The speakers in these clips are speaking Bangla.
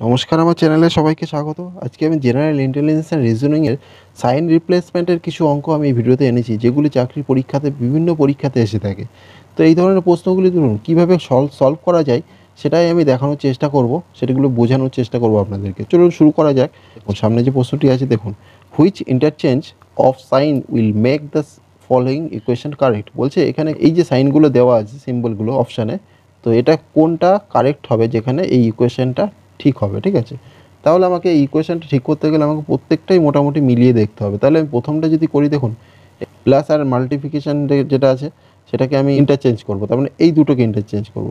নমস্কার, আমার চ্যানেলে সবাইকে স্বাগত। আজকে আমি জেনারেল ইন্টেলিজেন্স অ্যান্ড রিজনিংয়ের সাইন রিপ্লেসমেন্টের কিছু অঙ্ক আমি এই ভিডিওতে এনেছি, যেগুলি চাকরির পরীক্ষাতে বিভিন্ন পরীক্ষাতে এসে থাকে। তো এই ধরনের প্রশ্নগুলি ধরুন কীভাবে সলভ করা যায় সেটাই আমি দেখানোর চেষ্টা করব, সেটাগুলো বোঝানোর চেষ্টা করব আপনাদেরকে। চলুন শুরু করা যাক। সামনে যে প্রশ্নটি আছে দেখুন, which interchange of sign will make the following equation correct. বলছে এখানে এই যে সাইনগুলো দেওয়া আছে, সিম্বলগুলো অপশানে, তো এটা কোনটা কারেক্ট হবে, যেখানে এই ইকুয়েশনটা ঠিক হবে। ঠিক আছে, তাহলে আমাকে এই ইকুয়েশনটা ঠিক করতে গেলে আমাকে প্রত্যেকটাই মোটামুটি মিলিয়ে দেখতে হবে। তাহলে আমি প্রথমটা যদি করি, দেখুন প্লাস আর মাল্টিপ্লিকেশন যেটা আছে সেটাকে আমি ইন্টারচেঞ্জ করব, তার মানে এই দুটোকে ইন্টারচেঞ্জ করব।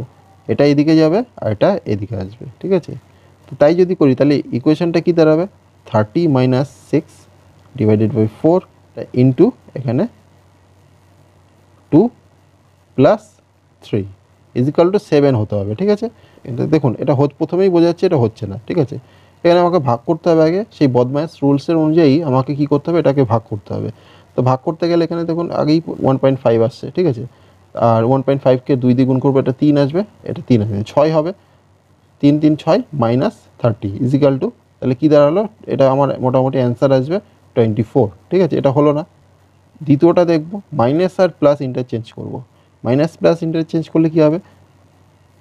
এটা এদিকে যাবে আর এটা এদিকে আসবে। ঠিক আছে, তো তাই যদি করি তাহলে ইকুয়েশনটা কী দাঁড়াবে, 30 - 6 ডিভাইডেড বাই 4 ইন্টু এখানে 2 প্লাস 3 ইজিক্যাল টু 7 হতে হবে। ঠিক আছে, এটা দেখুন এটা প্রথমেই বোঝা যাচ্ছে এটা হচ্ছে না। ঠিক আছে, এখানে আমাকে ভাগ করতে হবে আগে, সেই বদমাইশ রুলসের অনুযায়ী আমাকে কী করতে হবে, এটাকে ভাগ করতে হবে। তো ভাগ করতে গেলে এখানে দেখুন আগেই 1.5 আসছে। ঠিক আছে, আর 1.5কে 2 দিয়ে গুণ করবো, এটা 3 আসবে, এটা 3 আসবে, 6 হবে। 3 3 6 -30 ইজিক্যাল টু, তাহলে কী দাঁড়ালো, এটা আমার মোটামুটি অ্যান্সার আসবে 24। ঠিক আছে, এটা হলো না। দ্বিতীয়টা দেখব, মাইনাস আর প্লাস ইন্টারচেঞ্জ করব। মাইনাস প্লাস ইন্টারচেঞ্জ করলে কী হবে,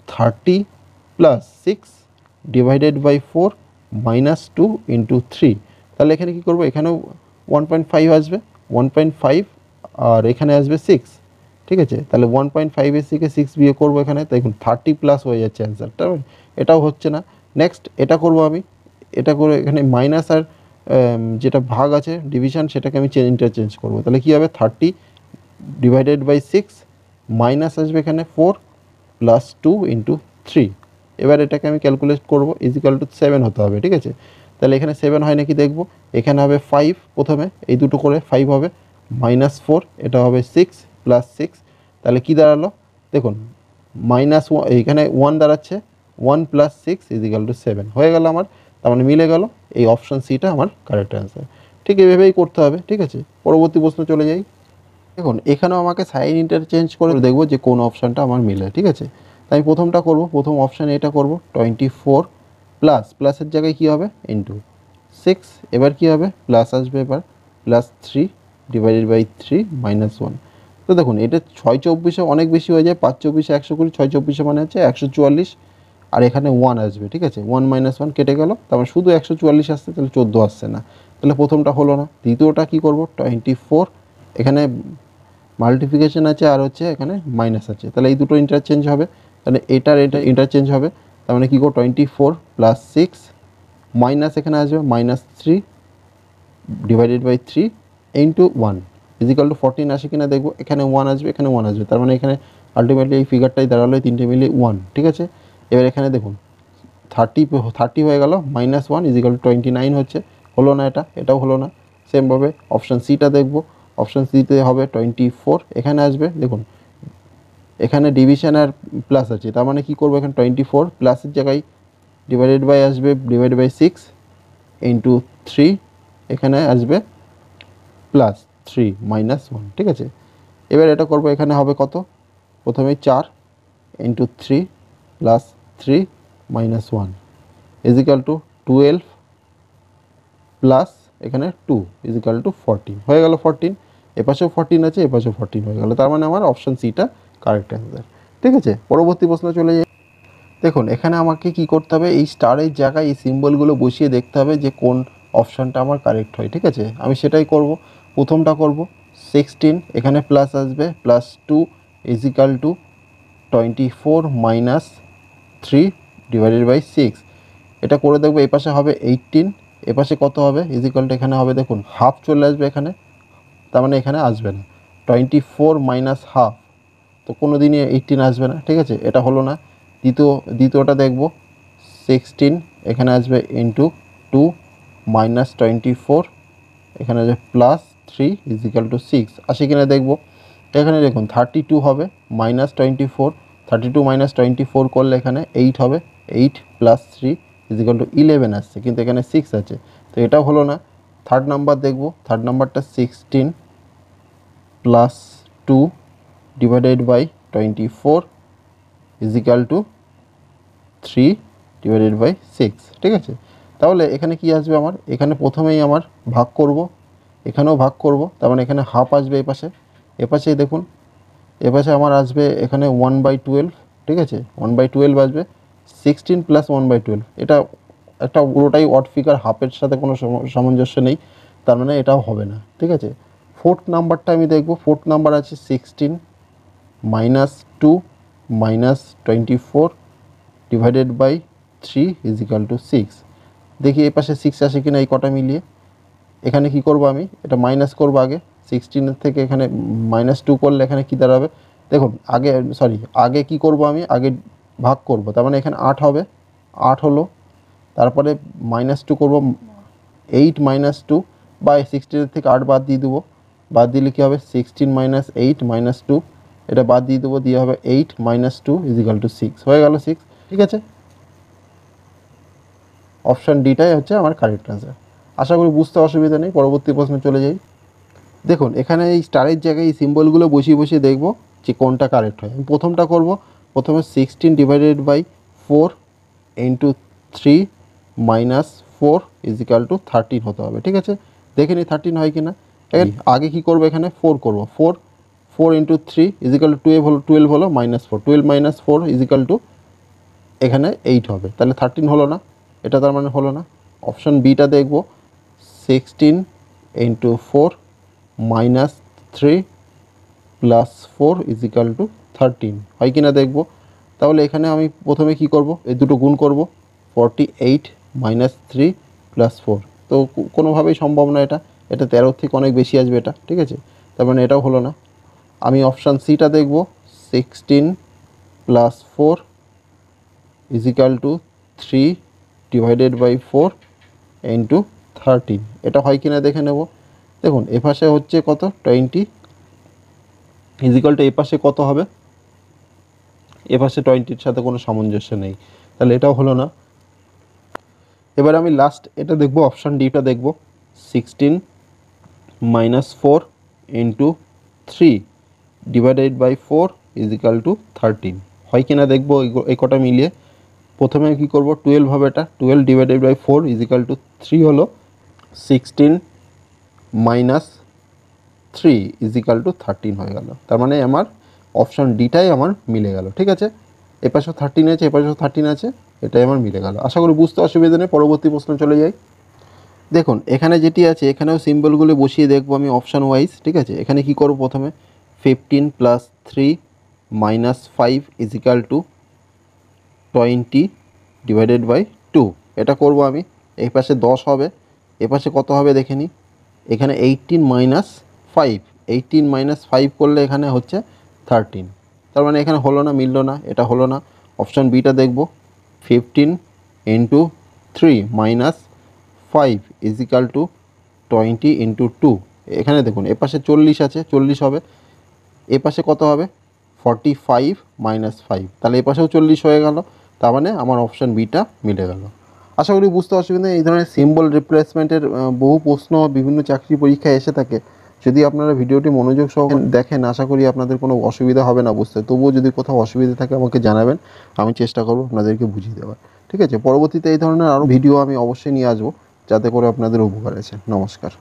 30 + 6 ডিভাইডেড বাই 4 -2 ইন্টু 3। তাহলে এখানে কী করবো, এখানেও 1.5 আসবে, 1.5 আর এখানে আসবে 6। ঠিক আছে, তাহলে 1.5 থেকে 6 বিয়ে করবো এখানে, দেখুন 30+ হয়ে যাচ্ছে অ্যান্সারটা। এটাও হচ্ছে না। নেক্সট এটা করব আমি, এটা করে এখানে মাইনাস আর যেটা ভাগ আছে ডিভিশন, সেটাকে আমি ইন্টারচেঞ্জ করবো। তাহলে কী হবে, 30 ডিভাইডেড বাই 6 মাইনাস আসবে এখানে 4 +2 ইন্টু 3। এবার এটাকে আমি ক্যালকুলেট করবো, ইজিক্যাল টু 7 হতে হবে। ঠিক আছে, তাহলে এখানে 7 হয় নাকি দেখব। এখানে হবে 5, প্রথমে এই দুটো করে 5 হবে, -4, এটা হবে 6 + 6। তাহলে কী দাঁড়ালো দেখুন, -1, এইখানে 1 দাঁড়াচ্ছে, 1 + 6 ইজিক্যাল টু 7 হয়ে গেল আমার। তার মানে মিলে গেল, এই অপশান সিটা আমার কারেক্ট অ্যান্সার। ঠিক এভাবেই করতে হবে। ঠিক আছে, পরবর্তী প্রশ্ন চলে যাই। দেখুন এখানেও আমাকে সাইন ইন্টারচেঞ্জ করে দেখব যে কোন অপশানটা আমার মিলে। ঠিক আছে, তাই আমি প্রথমটা করব, প্রথম অপশানে এটা করব, 24 প্লাসের জায়গায় কী হবে, ইন্টু 6। এবার কী হবে, প্লাস আসবে, এবার +3 ডিভাইডেড বাই 3 -1। তো দেখুন এটা 6 24 অনেক বেশি হয়ে যায়, 5 24 120, 6 24 মানে হচ্ছে 144, আর এখানে 1 আসবে। ঠিক আছে, 1 - 1 কেটে গেল, তারপর শুধু 144 আসছে, তাহলে 14 আসছে না। তাহলে প্রথমটা হলো না। দ্বিতীয়টা কী করব, 24, এখানে মাল্টিপ্লিকেশন আছে আর হচ্ছে এখানে মাইনাস আছে, তাহলে এই দুটো ইন্টারচেঞ্জ হবে, তাহলে এটা ইন্টারচেঞ্জ হবে। তার মানে কী করব, 24 + 6 মাইনাস এখানে আসবে -3 divided by 3 into 1 equal to 14 আসে কিনা দেখব। এখানে 1 আসবে, এখানে 1 আসবে, তার মানে এখানে আলটিমেটলি এই ফিগারটাই দাঁড়ালো, তিনটে মিলিয়ে 1। ঠিক আছে, এবার এখানে দেখুন 30 হয়ে গেল, -1 ইজিক্যাল টু 29 হচ্ছে। হলো না, এটাও হলো না। সেমভাবে অপশান সিটা দেখব, অপশান সিতে হবে 24, এখানে আসবে দেখুন, এখানে ডিভিশন আর প্লাস আছে, তার মানে কী করবো, এখানে 24 প্লাসের জায়গায় ডিভাইডেড বাই আসবে, ডিভাইডেড বাই 6 ইন্টু 3, এখানে আসবে +3 -1। ঠিক আছে, এবার এটা করব, এখানে হবে কত, প্রথমে 4 ইন্টু 3 +3 -1 ইজিক্যাল টু 12 প্লাস এখানে 2 ইজিক্যাল টু 14 হয়ে গেল। 14, এপাশেও 14 আছে, এপাশেও 14 হয়ে গেল, তার মানে আমার অপশান সিটা কারেক্ট অ্যান্সার। ঠিক আছে, পরবর্তী প্রশ্ন চলে যাই। দেখুন এখানে আমাকে কি করতে হবে, এই স্টারের জায়গায় এই সিম্বলগুলো বসিয়ে দেখতে হবে যে কোন অপশানটা আমার কারেক্ট হয়। ঠিক আছে, আমি সেটাই করব। প্রথমটা করব 16, এখানে প্লাস আসবে, +2 ইজিক্যাল টু 24 - 3 ডিভাইডেড বাই 6। এটা করে দেখবো, এই পাশে হবে 18, এপাশে কত হবে, ইজিক্যাল টু এখানে হবে দেখুন হাফ চলে আসবে এখানে, তার মানে এখানে আসবে না, 24 - হাফ, তো কোনো দিনই 18 আসবে না। ঠিক আছে, এটা হলো না। দ্বিতীয়টা দেখব, 16 এখানে আসবে ইন্টু 2 -24, এখানে আসবে +3 ইজিক্যাল টু 6 আসে কিনা দেখব। এখানে দেখুন 32 হবে, -24, 32 - 24 করলে এখানে 8 হবে, 8 + 3 ইজিক্যাল টু 11 আসছে, কিন্তু এখানে 6 আছে, তো এটাও হলো না। থার্ড নাম্বার দেখব, থার্ড নাম্বারটা 16 + 2 divided by 24 equal to 3 divided by 6, ঠিক আছে। তাহলে এখানে কি আসবে আমার, এখানে প্রথমেই আমার ভাগ করব, এখানেও ভাগ করব, তার মানে এখানে হাফ আসবে এপাশে দেখুন, এপাশে আমার আসবে এখানে 1/12, ঠিক আছে, 1/12 আসবে, 16 প্লাস 1/12, এটা একটা পুরোটাই অড ফিগার, হাফের সাথে কোনো সামঞ্জস্য নেই, তার মানে এটাও হবে না, ঠিক আছে। ফোর্থ নাম্বারটা আমি দেখব, ফোর্থ নাম্বার আছে 16 minus 2 minus 24 divided by 3 is equal to 6। দেখি এ পাশে 6 আসে কিনা এই কটা মিলিয়ে। এখানে কি করব, আমি এটা মাইনাস করব আগে, 16 থেকে এখানে -2 করলে এখানে কি দাঁড়াবে দেখুন, আগে কি করব, আমি আগে ভাগ করব, তার মানে এখানে 8 হবে, 8 হলো, তারপরে -2 করব, 8 -2 বা 16 থেকে 8 বাদ দিয়ে দেবো, বাদ দিলে কী হবে 16 - 8 - 2, এটা বাদ দিয়ে দেবো, দিয়ে হবে 8 - 2 ইজ ইকাল টু 6, হয়ে গেল 6, ঠিক আছে। অপশান ডিটাই হচ্ছে আমার কারেক্ট আনসার। আশা করি বুঝতে অসুবিধা নেই, পরবর্তী প্রশ্নে চলে যাই। দেখুন এখানে এই স্টারের জায়গায় এই সিম্বলগুলো বসিয়ে দেখব যে কোনটা কারেক্ট হয়। আমি প্রথমটা করব, প্রথমে 16 divided by 4 into 3 minus 4 is equal to 13 হতে হবে, ঠিক আছে। দেখে নিই 13 হয় কি না। আগে কি করব, এখানে 4 করব, 4 ইন্টু 3 ইজ ইকাল টু 12 হলো, -4, 12 - 4 ইজ ইকাল টু এখানে 8 হবে, তাহলে 13 হলো না, এটা তার মানে হলো না। অপশান বিটা দেখব, 16 into 4 minus 3 plus 4 is equal to 13 হয় কি না দেখব। তাহলে এখানে আমি প্রথমে কি করব, এই দুটো গুণ করব, 48 মাইনাস 3 প্লাস 4, তো কোনোভাবেই সম্ভব না, এটা 13 থেকে অনেক বেশি আসবে এটা, ঠিক আছে, তার মানে এটাও হলো না। আমি অপশান সিটা দেখব, 16 plus 4 is equal to 3 divided by 4 into 13, এটা হয় কি না দেখে নেব। দেখুন এ পাশে হচ্ছে কত 20 ইজ ইকাল টু এ পাশে কত হবে, এ পাশে 20-র সাথে কোনো সামঞ্জস্য নেই, তাহলে এটাও হলো না। এবার আমি লাস্ট এটা দেখব, অপশান ডিটা দেখব, 16 minus 4 into 3 divided by 4 is equal to 13 হয় কি না দেখব এই কটা মিলিয়ে। প্রথমে কি করব, 12 হবে, এটা 12 divided by 4 is equal to 3 হলো, 16 মাইনাস 3 ইজ ইকাল টু 13 হয়ে গেল, তার মানে আমার অপশান ডিটাই আমার মিলে গেল, ঠিক আছে। এপাশেও 13 আছে, এপাশেও 13 আছে, এটাই আমার মিলে গেল। আশা করি বুঝতে অসুবিধা নেই, পরবর্তী প্রশ্ন চলে যাই। দেখুন এখানে যেটি আছে, এখানেও সিম্বলগুলো বসিয়ে দেখব আমি অপশান ওয়াইজ, ঠিক আছে। এখানে কি করব, প্রথমে 15 plus 3 minus 5 is equal to 20 divided by 2, এটা করব আমি। এই পাশে 10 হবে, এ পাশে কত হবে দেখে নিই, এখানে 18 মাইনাস 5, 18 মাইনাস 5 করলে এখানে হচ্ছে 13, তার মানে এখানে হলো না, মিললো না, এটা হলো না। অপশান বিটা দেখব, 15 into 3 minus 5 is equal to 20 into 2, এখানে দেখুন এ পাশে 40 আছে, 40 হবে, এ পাশে কত হবে 45 মাইনাস 5, তাহলে এ পাশেও 40 হয়ে গেল, তার মানে আমার অপশান বিটা মিলে গেল। আশা করি বুঝতে অসুবিধা নেই। এই ধরনের সিম্বল রিপ্লেসমেন্টের বহু প্রশ্ন বিভিন্ন চাকরি পরীক্ষায় এসে থাকে। যদি আপনারা ভিডিওটি মনোযোগ সহ দেখেন, আশা করি আপনাদের কোনো অসুবিধা হবে না বুঝতে। তবুও যদি কোথাও অসুবিধা থাকে আমাকে জানাবেন, আমি চেষ্টা করব আপনাদেরকে বুঝিয়ে দেওয়ার, ঠিক আছে। পরবর্তীতে এই ধরনের আরও ভিডিও আমি অবশ্যই নিয়ে আসবো, যাতে করে আপনাদের উপকার আছে। নমস্কার।